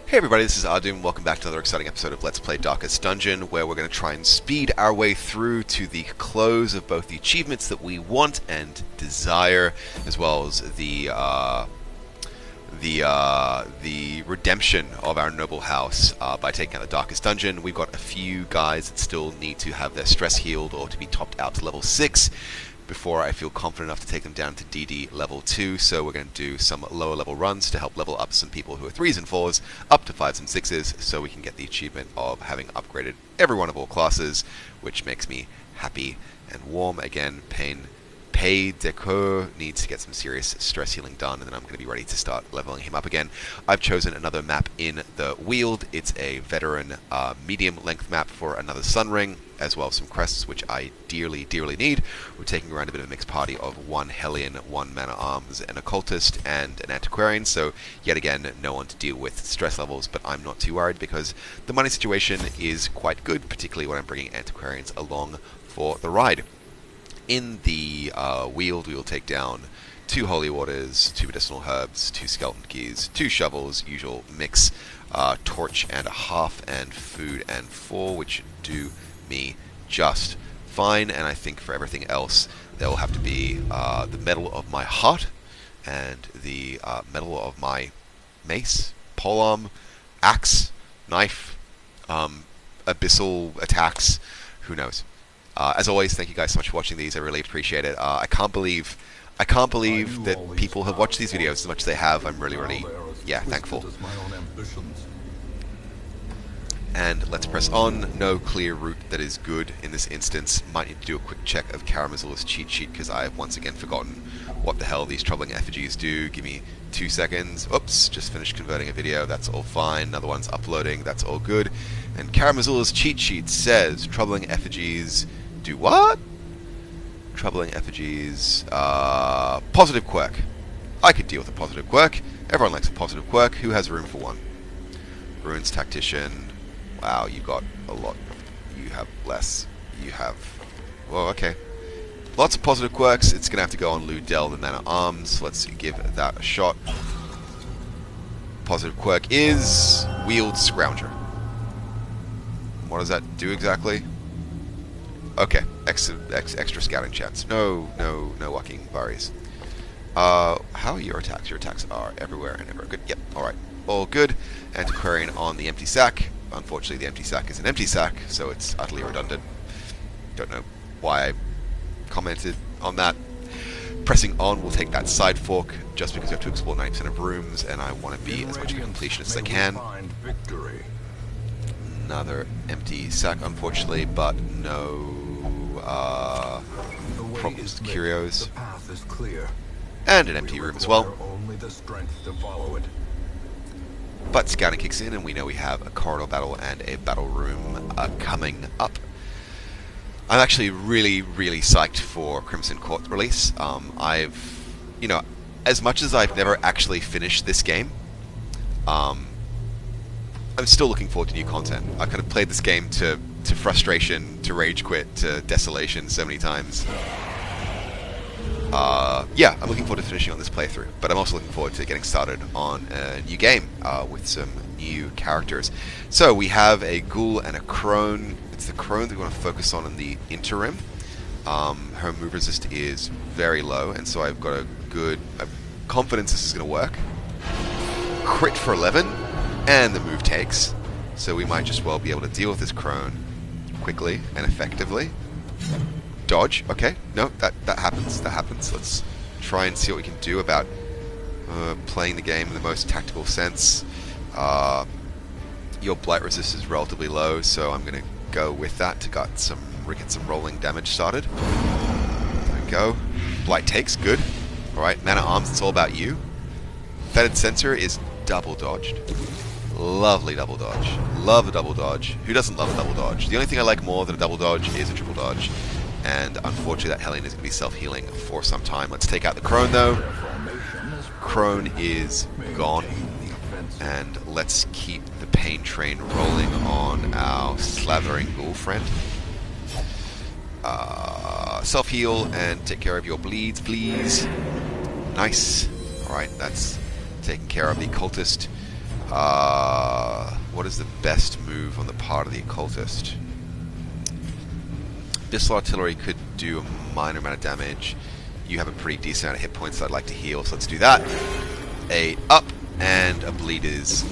Hey everybody, this is Ahdoom. Welcome back to another exciting episode of Let's Play Darkest Dungeon, where we're going to try and speed our way through to the close of both the achievements that we want and desire, as well as the redemption of our noble house by taking out the Darkest Dungeon. We've got a few guys that still need to have their stress healed or to be topped out to level 6 before I feel confident enough to take them down to DD level 2, so we're going to do some lower level runs to help level up some people who are 3s and 4s up to 5s and 6s, so we can get the achievement of having upgraded every one of all classes, which makes me happy and warm. Again, Pay Decour needs to get some serious stress healing done, and then I'm going to be ready to start leveling him up again. I've chosen another map in the Weald. It's a veteran medium length map for another Sun Ring, as well as some crests, which I dearly, dearly need. We're taking around a bit of a mixed party of 1 Hellion, 1 Man-at-Arms, an Occultist, and an Antiquarian, so yet again, no one to deal with stress levels, but I'm not too worried because the money situation is quite good, particularly when I'm bringing Antiquarians along for the ride. In the Weald, we will take down 2 Holy Waters, 2 Medicinal Herbs, 2 Skeleton Keys, 2 Shovels, usual mix, Torch and a half, and Food and 4, which should do me just fine. And I think for everything else, there will have to be the Metal of my Heart, and the Metal of my Mace, Polearm, Axe, Knife, Abyssal Attacks, who knows. As always, thank you guys so much for watching these. I really appreciate it. I can't believe that people have watched these videos as much as they have. I'm really, thankful. And let's press on. No clear route that is good in this instance. Might need to do a quick check of Karamazul's cheat sheet, because I have once again forgotten what the hell these troubling effigies do. Give me 2 seconds. Oops, just finished converting a video. That's all fine. Another one's uploading. That's all good. And Karamazul's cheat sheet says troubling effigies do what? Troubling effigies. Positive quirk. I could deal with a positive quirk. Everyone likes a positive quirk. Who has room for one? Ruins Tactician. Wow, you got a lot. You have less. You have... Well, okay. Lots of positive quirks. It's going to have to go on Ludell, the Man-at-Arms. Let's give that a shot. Positive quirk is... Weald Scrounger. What does that do exactly? Okay, extra scouting chance. No walking worries. How are your attacks? Your attacks are everywhere and ever. Good. Yep. All right. All good. Antiquarian on the empty sack. Unfortunately, the empty sack is an empty sack, so it's utterly redundant. Don't know why I commented on that. Pressing on, we'll take that side fork, just because we have to explore 90% of rooms, and I want to be as much of a completionist as I can. Another empty sack, unfortunately, but no problems with curios. And an empty room as well. But scouting kicks in, and we know we have a corridor battle and a battle room coming up. I'm actually really, really psyched for Crimson Court release. As much as I've never actually finished this game, I'm still looking forward to new content. I kind of played this game to frustration, to rage quit, to desolation so many times. Yeah, I'm looking forward to finishing on this playthrough, but I'm also looking forward to getting started on a new game with some new characters. So we have a Ghoul and a Crone. It's the Crone that we want to focus on in the interim. Her move resist is very low, and so I've got a good confidence this is going to work. Crit for 11. And the move takes, so we might just well be able to deal with this Crone quickly and effectively. Dodge, okay, no, that happens, Let's try and see what we can do about playing the game in the most tactical sense. Your blight resist is relatively low, so I'm going to go with that to get some rolling damage started. There we go. Blight takes, good. Alright, Man-at-Arms, it's all about you. Fetid Sensor is double dodged. Lovely double dodge. Love a double dodge. Who doesn't love a double dodge? The only thing I like more than a double dodge is a triple dodge. And unfortunately that Hellion is going to be self-healing for some time. Let's take out the Crone though. Crone is gone. And let's keep the pain train rolling on our slavering ghoul friend. Self-heal and take care of your bleeds, please. Nice. Alright, that's taking care of the cultist. is the best move on the part of the occultist? Abyssal Artillery could do a minor amount of damage. You have a pretty decent amount of hit points that I'd like to heal, so let's do that. A up and a bleed is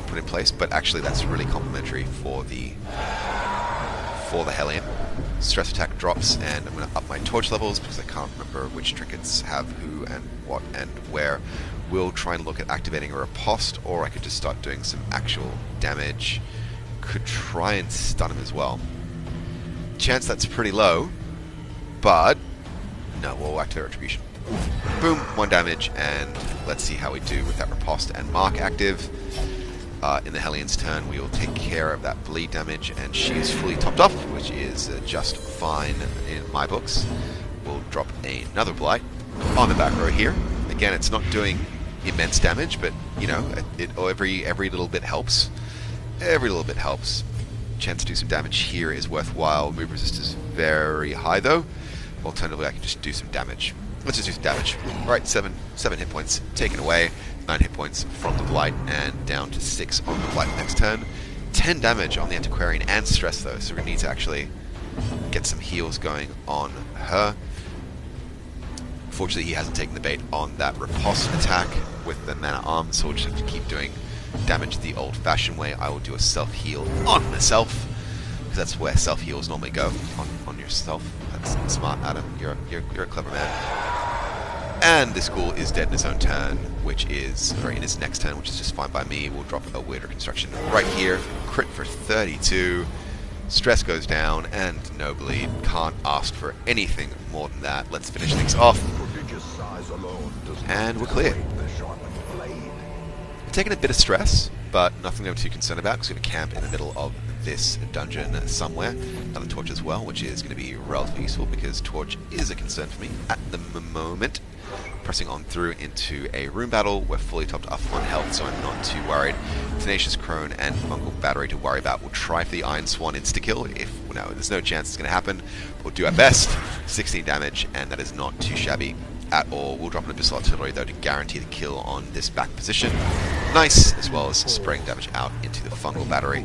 put in place, but actually that's really complimentary for the Hellion. Stress attack drops, and I'm going to up my torch levels because I can't remember which trinkets have who and what and where. We'll try and look at activating a riposte, or I could just start doing some actual damage. Could try and stun him as well. Chance that's pretty low, but no, we'll activate Retribution. Boom, 1 damage, and let's see how we do with that riposte and mark active. In the Hellion's turn, we will take care of that bleed damage, and she is fully topped off, which is just fine in my books. We'll drop another Blight on the back row here. Again, it's not doing immense damage, but you know, every little bit helps. Every little bit helps. Chance to do some damage here is worthwhile. Move resist is very high though. Alternatively, I can just do some damage. Let's just do some damage. Alright, 7 hit points taken away. 9 hit points from the Blight, and down to 6 on the Blight next turn. 10 damage on the Antiquarian and stress though, so we need to actually get some heals going on her. Fortunately, he hasn't taken the bait on that riposte attack with the mana arms, so we'll just have to keep doing damage the old-fashioned way. I will do a self-heal on myself, because that's where self-heals normally go, on yourself. That's smart, Adam. You're a clever man. And this ghoul is dead in his own turn, in his next turn, which is just fine by me. We'll drop a weird reconstruction right here. Crit for 32. Stress goes down, and no bleed. Can't ask for anything more than that. Let's finish things off. And we're clear. We're taking a bit of stress, but nothing I'm too concerned about, because we're going to camp in the middle of this dungeon somewhere. Another torch as well, which is going to be relatively useful, because torch is a concern for me at the moment. Pressing on through into a room battle. We're fully topped up on health, so I'm not too worried. Tenacious Crone and Fungal Battery to worry about. We'll try for the Iron Swan insta-kill. There's no chance it's going to happen. We'll do our best. 16 damage, and that is not too shabby at all. We'll drop an Abyssal Artillery, though, to guarantee the kill on this back position. Nice, as well as spraying damage out into the Fungal Battery.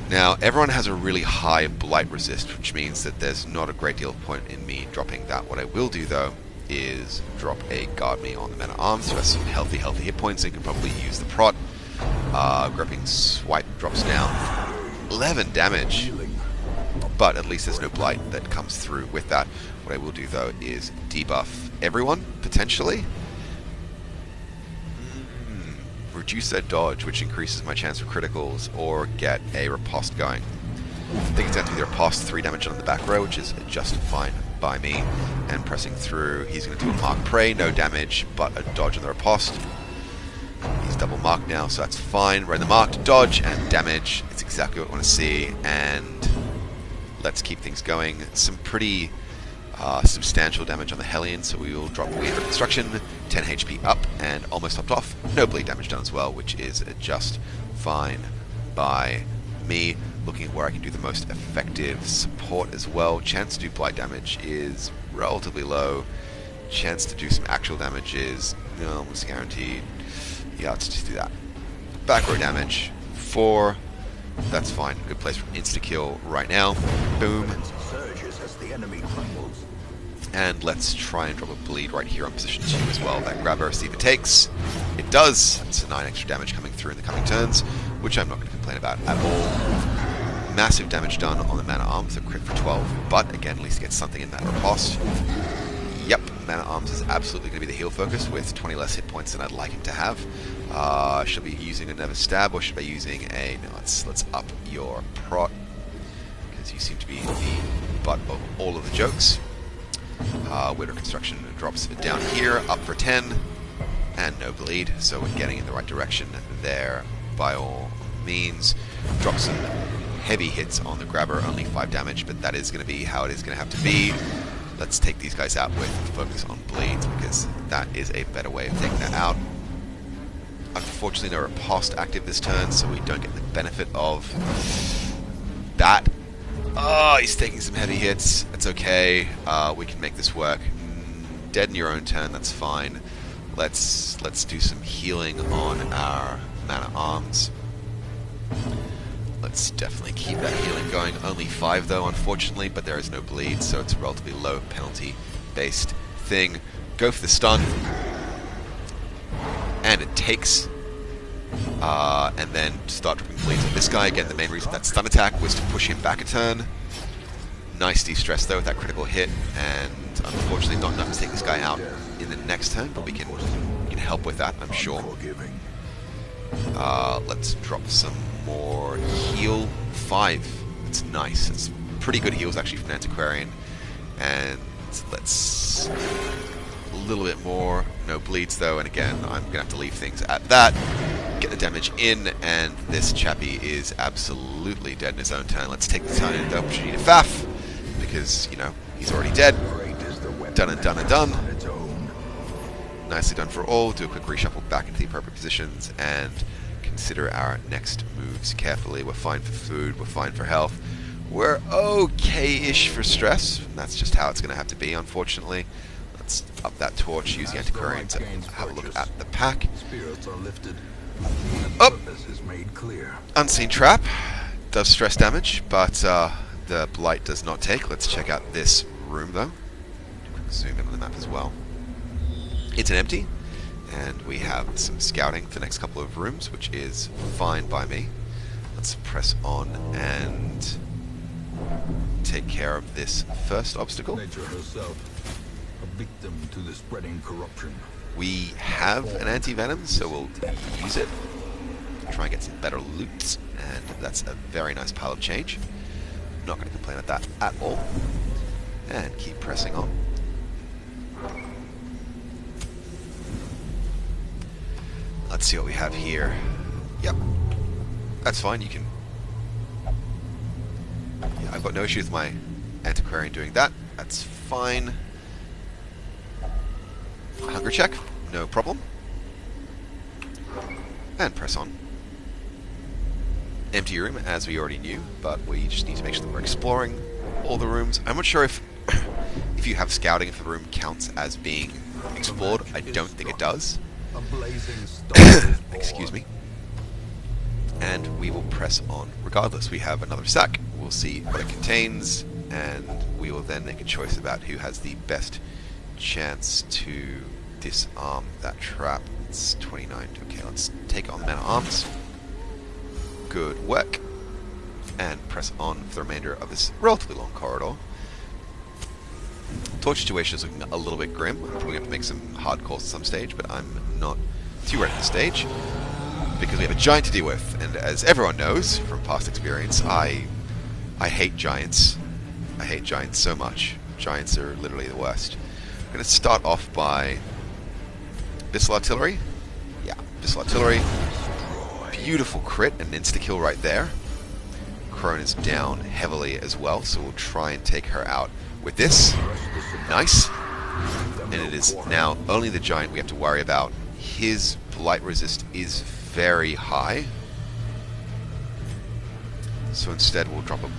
Now, everyone has a really high Blight resist, which means that there's not a great deal of point in me dropping that. What I will do, though, is drop a Guard Me on the Man at Arms, who has some healthy hit points, and can probably use the prot. Gripping Swipe drops down 11 damage, but at least there's no Blight that comes through with that. What I will do, though, is debuff everyone, potentially. Reduce their dodge, which increases my chance for criticals, or get a riposte going. I think it's going to be the riposte, 3 damage on the back row, which is just fine by me. And pressing through, he's going to do a Mark Prey, no damage, but a dodge on the riposte. He's double marked now, so that's fine. We're in the marked, dodge, and damage. It's exactly what I want to see, and let's keep things going. Some pretty substantial damage on the Hellion, so we will drop Weird Reconstruction, 10 HP up, and almost topped off. No bleed damage done as well, which is just fine by me. Looking at where I can do the most effective support as well. Chance to do Blight damage is relatively low. Chance to do some actual damage is almost guaranteed. Yeah, let's just do that. Back row damage, 4. That's fine. Good place for insta-kill right now. Boom. And let's try and drop a bleed right here on position 2 as well. That grabber, see if it takes. It does. It's 9 extra damage coming through in the coming turns, which I'm not going to complain about at all. Massive damage done on the Man at Arms, a crit for 12, but again, at least get something in that riposte. Yep, Man at Arms is absolutely going to be the heal focus with 20 less hit points than I'd like him to have. Should I be using another stab, or should I be using a... No, let's up your prot, because you seem to be the butt of all of the jokes. Widow Construction drops down here, up for 10, and no bleed, so we're getting in the right direction there by all means. Drop some heavy hits on the grabber, only 5 damage, but that is going to be how it is going to have to be. Let's take these guys out with focus on bleeds, because that is a better way of taking that out. Unfortunately, no riposte active this turn, so we don't get the benefit of that. Oh, he's taking some heavy hits. It's okay. We can make this work. Dead in your own turn, that's fine. Let's do some healing on our Man at Arms. Let's definitely keep that healing going. Only 5 though, unfortunately, but there is no bleed, so it's a relatively low penalty-based thing. Go for the stun. And it takes. And then start dropping bleeds on this guy. Again, the main reason that stun attack was to push him back a turn. Nice de-stress though with that critical hit, and unfortunately not enough to take this guy out in the next turn, but we can help with that, I'm sure. Let's drop some more heal. 5. That's nice. It's pretty good heals actually from Antiquarian. And let's a little bit more. No bleeds though, and again I'm gonna have to leave things at that. Get the damage in, and this chappie is absolutely dead in his own turn. Let's take the turn and the opportunity to faff, because, you know, he's already dead. Done and done and done. Nicely done for all. Do a quick reshuffle back into the appropriate positions, and consider our next moves carefully. We're fine for food, we're fine for health. We're okay-ish for stress. And that's just how it's going to have to be, unfortunately. Let's up that torch, use the Antiquarian to have a look at the pack. Up! Unseen Trap. Does stress damage, but the Blight does not take. Let's check out this room, though. Zoom in on the map as well. It's an empty, and we have some scouting for the next couple of rooms, which is fine by me. Let's press on and take care of this first obstacle. Nature herself, a victim to the spreading corruption. We have an anti-venom, so we'll use it. Try and get some better loot, and that's a very nice pile of change. Not going to complain about that at all. And keep pressing on. Let's see what we have here. Yep. That's fine, you can... Yeah, I've got no issue with my Antiquarian doing that. That's fine. Hunger check, no problem. And press on. Empty room, as we already knew, but we just need to make sure that we're exploring all the rooms. I'm not sure if you have scouting, if the room counts as being explored. I don't think it does. Excuse me. And we will press on regardless. We have another sack. We'll see what it contains, and we will then make a choice about who has the best chance to disarm that trap. It's 29. Okay, let's take on the man at arms. Good work. And press on for the remainder of this relatively long corridor. Torch situation is looking a little bit grim. I'm probably going to make some hard calls at some stage, but I'm not too worried at this stage, because we have a giant to deal with, and as everyone knows from past experience, I hate giants. I hate giants so much. Giants are literally the worst. I'm going to start off by Bissell Artillery. Yeah, Bissell Artillery. Beautiful crit and insta-kill right there. Crone is down heavily as well, so we'll try and take her out with this. Nice. And it is now only the giant we have to worry about. His blight resist is very high, so instead we'll drop a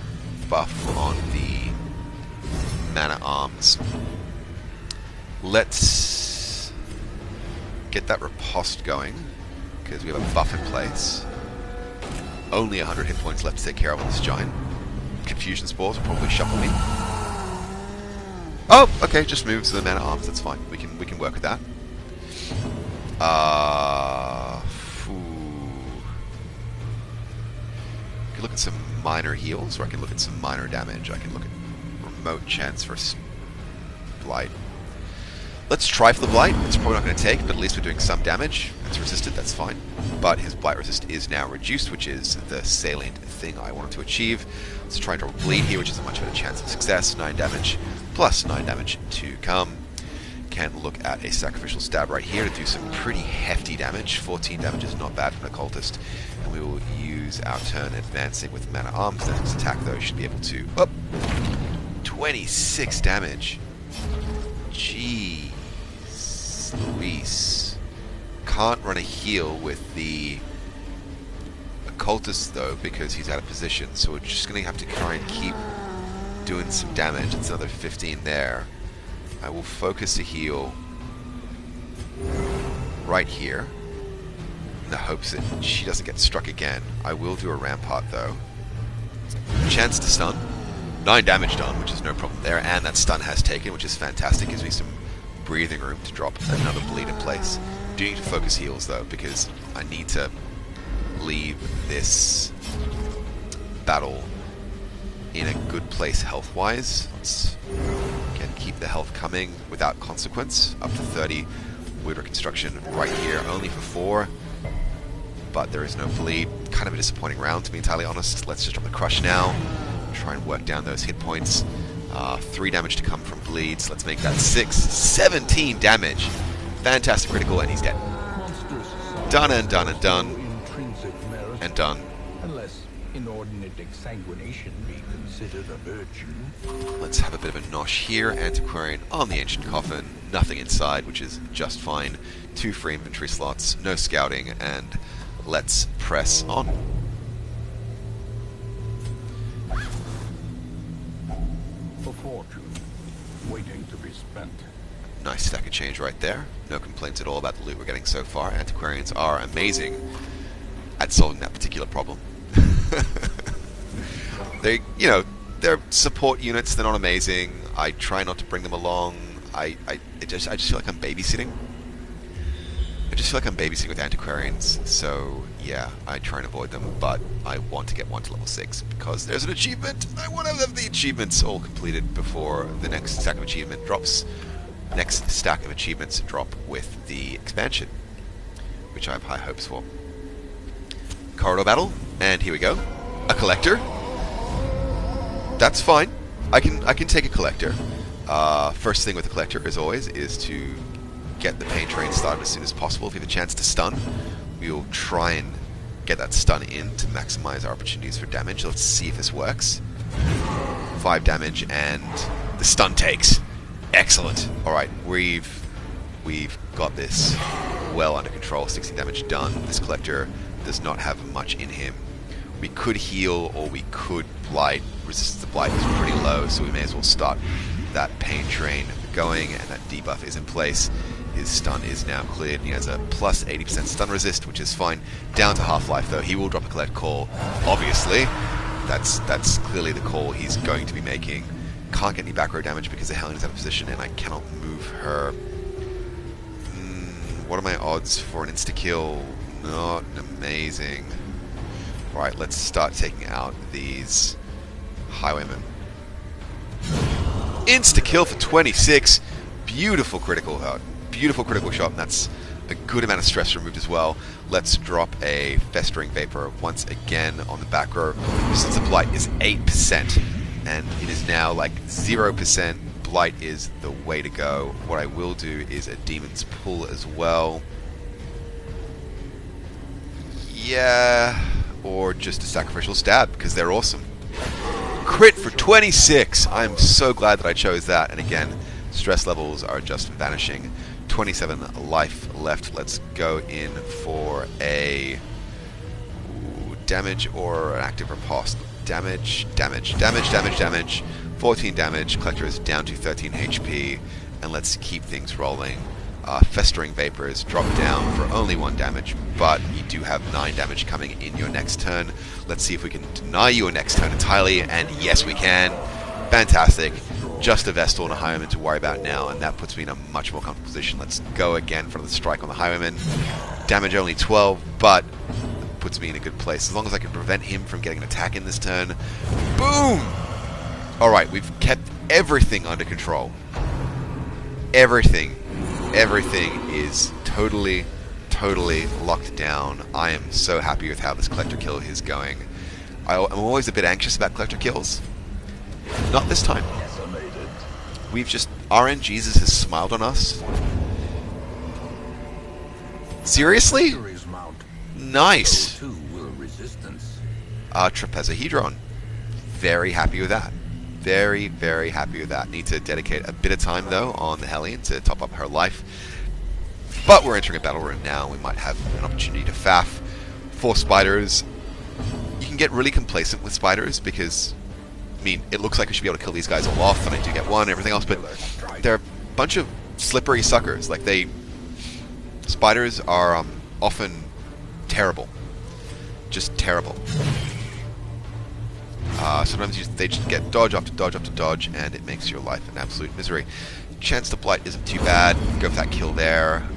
buff on the man-at-arms. Let's get that riposte going, because we have a buff in place. Only 100 hit points left to take care of on this giant. Confusion spores will probably shuffle me. Oh, okay, just moves to the man-at-arms, that's fine. We can work with that. I can look at some minor heals, or I can look at some minor damage. I can look at remote chance for blight. Let's try for the blight. It's probably not going to take, but at least we're doing some damage. It's resisted, that's fine. But his blight resist is now reduced, which is the salient thing I wanted to achieve. Let's try and drop a bleed here, which is a much better chance of success. 9 damage, plus 9 damage to come. Can look at a sacrificial stab right here to do some pretty hefty damage. 14 damage is not bad from an occultist. And we will use our turn advancing with man-at-arms. The next attack, though, should be able to... Oh! 26 damage. Jeez. Luis. Can't run a heal with the occultist, though, because he's out of position. So we're just going to have to try and keep doing some damage. It's another 15 there. I will focus a heal right here. in the hopes that she doesn't get struck again. I will do a rampart though. Chance to stun. 9 damage done, which is no problem there, and that stun has taken, which is fantastic. Gives me some breathing room to drop another bleed in place. Do need to focus heals though, because I need to leave this battle in a good place health-wise. Let's again keep the health coming without consequence. Up to 30. Weird reconstruction right here, only for 4. But there is no bleed. Kind of a disappointing round, to be entirely honest. Let's just drop the crush now. Try and work down those hit points. 3 damage to come from bleeds. Let's make that 6. 17 damage. Fantastic critical, and he's dead. Done and done and done. And done. Unless inordinate exsanguination be considered a virtue. Let's have a bit of a nosh here. Antiquarian on the ancient coffin. Nothing inside, which is just fine. 2 free inventory slots. No scouting, and let's press on. A fortune waiting to be spent. Nice stack of change right there. No complaints at all about the loot we're getting so far. Antiquarians are amazing at solving that particular problem. They, they're support units. They're not amazing. I try not to bring them along. I just feel like I'm babysitting. I just feel like I'm babysitting with Antiquarians. So yeah, I try and avoid them. But I want to get one to level 6 because there's an achievement. I want to have the achievements all completed before the next stack of achievement drops. Next stack of achievements drop with the expansion, which I have high hopes for. Corridor battle, and here we go. A collector. That's fine. I can take a collector. First thing with the collector, as always, is to get the pain train started as soon as possible. If we have a chance to stun, we will try and get that stun in to maximize our opportunities for damage. Let's see if this works. 5 damage, and the stun takes. Excellent. Alright, we've got this well under control. 60 damage done. This collector does not have much in him. We could heal, or we could blight. Resistance to blight is pretty low, so we may as well start that pain train going, and that debuff is in place. His stun is now cleared. He has a plus 80% stun resist, which is fine. Down to half-life, though. He will drop a collect call, obviously. That's clearly the call he's going to be making. Can't get any back row damage because the Helen is out of position, and I cannot move her. What are my odds for an insta-kill? Not amazing. Right, let's start taking out these highwaymen. Insta-kill for 26. Beautiful critical shot, and that's a good amount of stress removed as well. Let's drop a Festering Vapor once again on the back row. Resistance to Blight is 8%, and it is now like 0%. Blight is the way to go. What I will do is a Demon's Pull as well. Yeah, or just a Sacrificial Stab, because they're awesome. Crit for 26! I'm so glad that I chose that, and again, stress levels are just vanishing. 27 life left. Let's go in for a damage or an active riposte. Damage. 14 damage. Collector is down to 13 HP, and let's keep things rolling. Festering Vapors drop down for only 1 damage, but you do have 9 damage coming in your next turn. Let's see if we can deny you a next turn entirely, and yes we can. Fantastic. Just a Vestal and a Highwayman to worry about now, and that puts me in a much more comfortable position. Let's go again for the strike on the Highwayman. Damage only 12, but puts me in a good place. As long as I can prevent him from getting an attack in this turn. Boom! Alright, we've kept everything under control. Everything is totally locked down. I am so happy with how this collector kill is going. I'm always a bit anxious about collector kills. Not this time. We've just... RN Jesus has smiled on us. Seriously? Nice. Trapezahedron. Very happy with that. Very happy with that. Need to dedicate a bit of time, though, on the Hellion to top up her life. But we're entering a battle room now. We might have an opportunity to faff. 4 spiders. You can get really complacent with spiders because... I mean, it looks like we should be able to kill these guys all off, and I do get one and everything else, but they're a bunch of slippery suckers. Like, spiders are often terrible. Just terrible. Sometimes they just get dodge after dodge after dodge, and it makes your life an absolute misery. Chance to blight isn't too bad. Go for that kill there.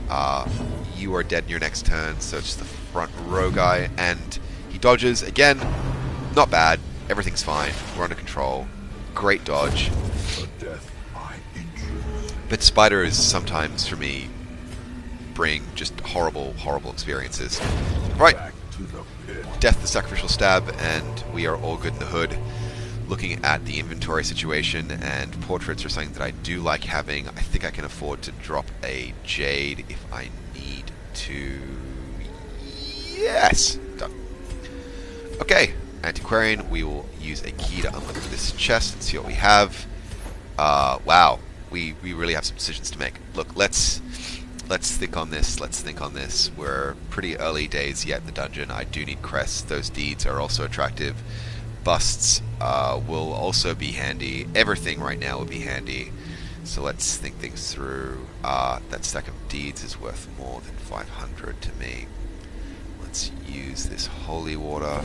You are dead in your next turn, so it's just the front row guy, and he dodges again. Not bad. Everything's fine. We're under control. Great dodge. But spiders sometimes, for me, bring just horrible, horrible experiences. Right. Death the sacrificial stab, and we are all good in the hood. Looking at the inventory situation, and portraits are something that I do like having. I think I can afford to drop a jade if I need to. Yes! Done. Okay, Antiquarian, we will use a key to unlock this chest and see what we have. Wow, we really have some decisions to make. Look, let's think on this. Let's think on this. We're pretty early days yet in the dungeon. I do need crests. Those deeds are also attractive. Busts will also be handy. Everything right now will be handy. So let's think things through. That stack of deeds is worth more than 500 to me. Let's use this holy water.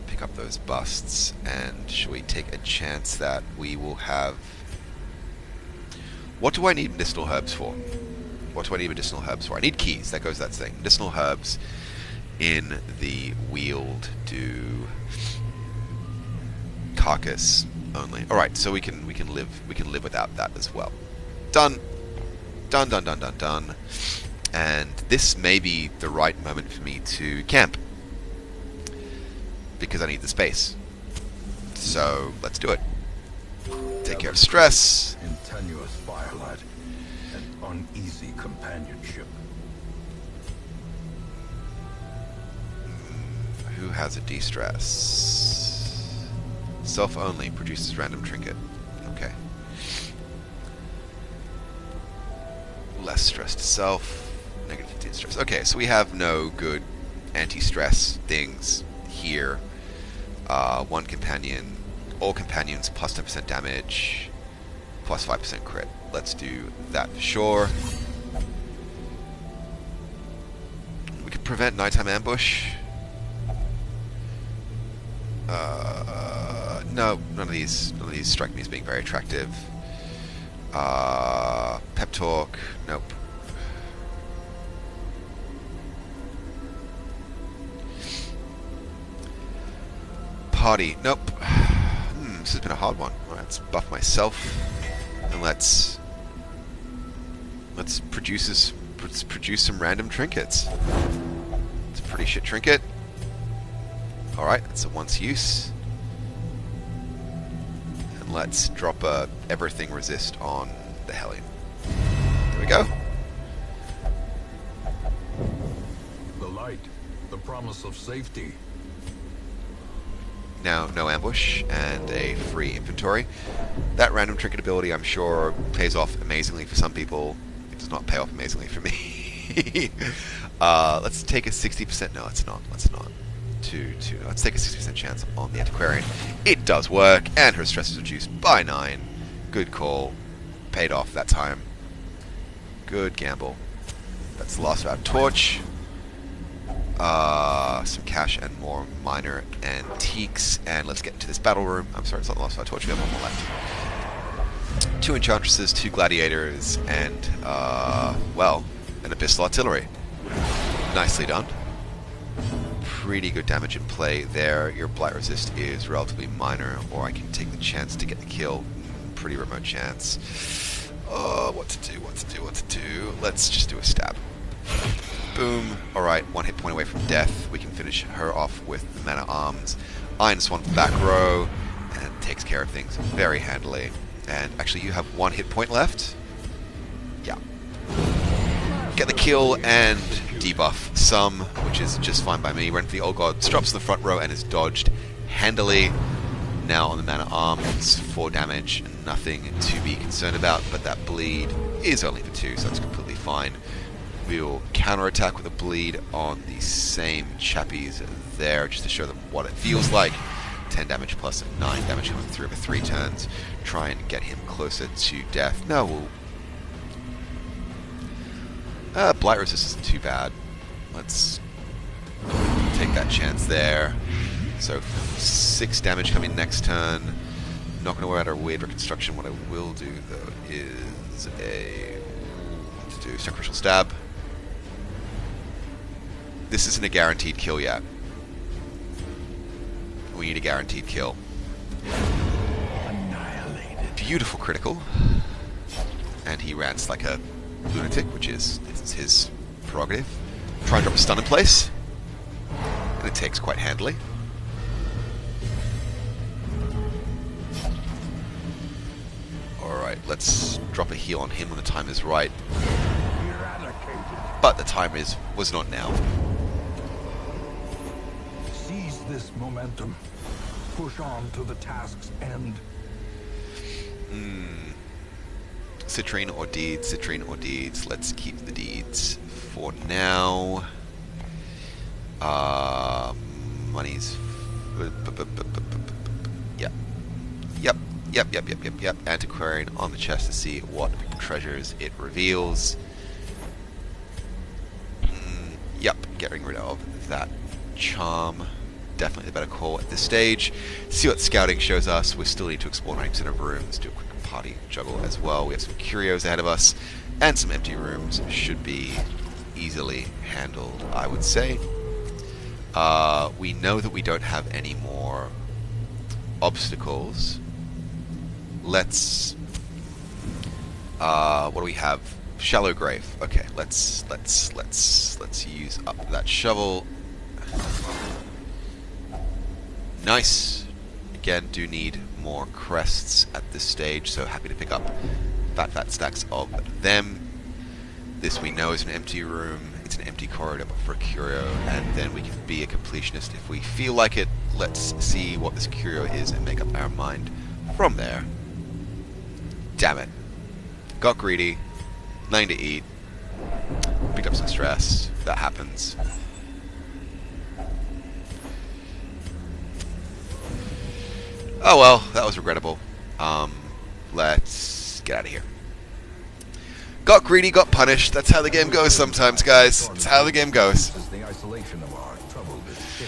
Pick up those busts. And shall we take a chance that we will have... What do I need medicinal herbs for? What do I need medicinal herbs for? I need keys. That goes that thing. Medicinal herbs in the weald do carcass only. All right, so we can live without that as well. Done. Done. Done. Done. Done. Done. And this may be the right moment for me to camp because I need the space. So let's do it. Take care of stress. In tenuous firelight and uneasy companionship. Who has a de-stress? Self only produces random trinket. Okay. Less stress to self. Negative 15 stress. Okay, so we have no good anti-stress things here. One companion. All companions plus 10% damage, plus 5% crit. Let's do that for sure. We could prevent nighttime ambush. No, none of these strike me as being very attractive. Pep talk, nope. Party, nope. This has been a hard one. Alright, let's buff myself, and let's produce some random trinkets. It's a pretty shit trinket. Alright, that's a once use. And let's drop a everything resist on the Hellion. There we go. The light, the promise of safety. Now, no ambush and a free inventory. That random trinket ability, I'm sure, pays off amazingly for some people. It does not pay off amazingly for me. Let's take a 60%. No, it's not. Let's not. Let's take a 60% chance on the Antiquarian. It does work, and her stress is reduced by 9. Good call. Paid off that time. Good gamble. That's the last of our torch. Some cash and more minor antiques, and let's get into this battle room. I'm sorry, it's not the last of our torch. We have one more left. 2 enchantresses, 2 gladiators, and well, an abyssal artillery. Nicely done. Pretty good damage in play there. Your blight resist is relatively minor, or I can take the chance to get the kill. Pretty remote chance. What to do? Let's just do a stab. Boom. Alright, 1 hit point away from death. We can finish her off with the Man at Arms. Iron Swan back row, and takes care of things very handily. And actually, you have 1 hit point left. Yeah. Get the kill and debuff some, which is just fine by me. Rent for the Old Gods drops to the front row and is dodged handily. Now on the Man at Arms, 4 damage, nothing to be concerned about, but that bleed is only for 2, so that's completely fine. We'll counterattack with a bleed on the same chappies there, just to show them what it feels like. 10 damage plus 9 damage coming through over 3 turns. Try and get him closer to death. No, we'll... blight resist isn't too bad. Let's take that chance there. So 6 damage coming next turn. Not going to worry about our weird reconstruction. What I will do though is sacrificial stab. This isn't a guaranteed kill yet. We need a guaranteed kill. Annihilated. Beautiful critical. And he rants like a lunatic, which is his prerogative. Try and drop a stun in place. And it takes quite handily. Alright, let's drop a heal on him when the time is right. Eradicated. But the time was not now. Seize this momentum. Push on to the task's end. Citrine or deeds, citrine or deeds. Let's keep the deeds for now. Money's... Yep. Antiquarian on the chest to see what treasures it reveals. Yep, getting rid of that charm. Definitely the better call at this stage. See what scouting shows us. We still need to explore 90% of rooms, do a quick party juggle as well. We have some curios ahead of us, and some empty rooms should be easily handled, I would say. We know that we don't have any more obstacles. Let's... what do we have? Shallow grave. Okay, let's use up that shovel. Nice. Again, do need more crests at this stage, so happy to pick up fat stacks of them. This we know is an empty room. It's an empty corridor for a curio, and then we can be a completionist if we feel like it. Let's see what this curio is and make up our mind from there. Damn it. Got greedy. Nothing to eat. Picked up some stress. That happens. Oh well, that was regrettable. Let's get out of here. Got greedy, got punished. That's how the game goes sometimes, guys. That's how the game goes. The isolation of our troubled estate.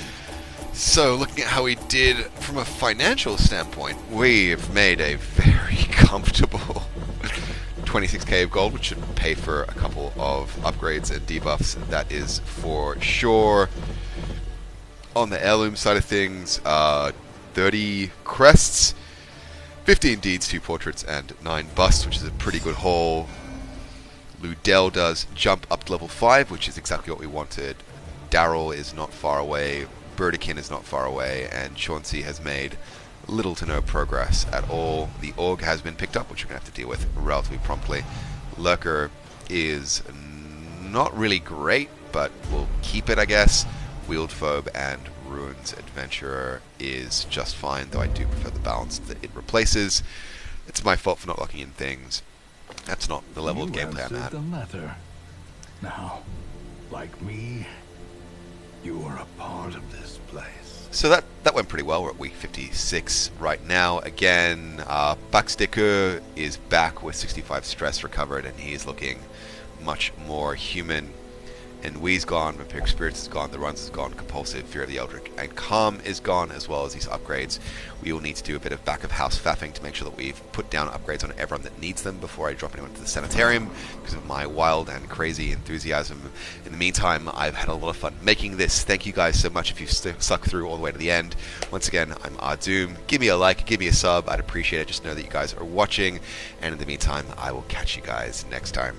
So, looking at how we did from a financial standpoint, we've made a very comfortable 26k of gold, which should pay for a couple of upgrades and debuffs. That is for sure. On the heirloom side of things, 30 crests, 15 deeds, 2 portraits, and 9 busts, which is a pretty good haul. Ludell does jump up to level 5, which is exactly what we wanted. Daryl is not far away, Burdekin is not far away, and Chauncey has made little to no progress at all. The Org has been picked up, which we're going to have to deal with relatively promptly. Lurker is not really great, but we'll keep it, I guess. Wieldphobe and Ruins Adventurer is just fine, though I do prefer the balance that it replaces. It's my fault for not locking in things. That's not the level of gameplay I'm at. The letter. Now, like me, you are a part of this place. So that went pretty well. We're at week 56 right now. Again, Bucksticker is back with 65 stress recovered, and he's looking much more human. And Wee's gone, Vampiric Spirits is gone, the Runs is gone, Compulsive, Fear of the Eldritch, and Calm is gone, as well as these upgrades. We will need to do a bit of back-of-house faffing to make sure that we've put down upgrades on everyone that needs them before I drop anyone to the sanitarium, because of my wild and crazy enthusiasm. In the meantime, I've had a lot of fun making this. Thank you guys so much if you've stuck through all the way to the end. Once again, I'm Ahdoom. Give me a like, give me a sub, I'd appreciate it. Just know that you guys are watching, and in the meantime, I will catch you guys next time.